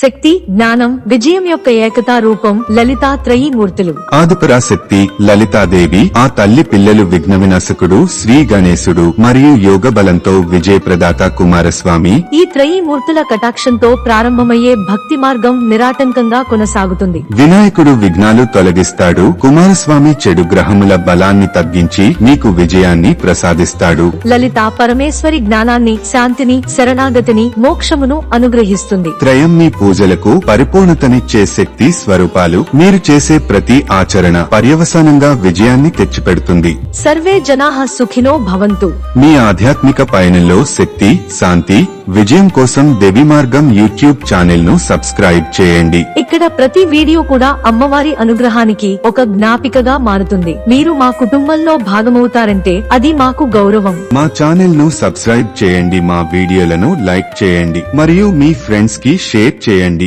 శక్తి, జ్ఞానం, విజయం యొక్క ఏకతా రూపం లలితా త్రయీమూర్తులు. ఆదిపరాశక్తి లలితాదేవి, ఆ తల్లి పిల్లలు విఘ్న వినాశకుడు శ్రీ గణేశుడు మరియు యోగ బలంతో విజయప్రదాత కుమారస్వామి. ఈ త్రయీమూర్తుల కటాక్షంతో ప్రారంభమయ్యే భక్తి మార్గం నిరాటంకంగా కొనసాగుతుంది. వినాయకుడు విఘ్నాలు తొలగిస్తాడు, కుమారస్వామి చెడు గ్రహముల బలాన్ని తగ్గించి నీకు విజయాన్ని ప్రసాదిస్తాడు. లలిత పరమేశ్వరి జ్ఞానాన్ని, శాంతిని, శరణాగతిని, మోక్షమును అనుగ్రహిస్తుంది. త్రయం మీ పూజలకు పరిపూర్ణతనిచ్చే శక్తి స్వరూపాలు. మీరు చేసే ప్రతి ఆచరణ పర్యవసానంగా విజయాన్ని తెచ్చిపెడుతుంది. సర్వే జనాః సుఖినో భవంతు. మీ ఆధ్యాత్మిక పయనంలో శక్తి, శాంతి, విజయం కోసం దేవి మార్గం యూట్యూబ్ ఛానల్ ను సబ్స్క్రైబ్ చేయండి. ఇక్కడ ప్రతి వీడియో కూడా అమ్మవారి అనుగ్రహానికి ఒక జ్ఞాపికగా మారుతుంది. మీరు మా కుటుంబంలో భాగమవుతారంటే అది మాకు గౌరవం. మా ఛానల్ ను సబ్స్క్రైబ్ చేయండి, మా వీడియోలను లైక్ చేయండి మరియు మీ ఫ్రెండ్స్ కి షేర్ చేయండి.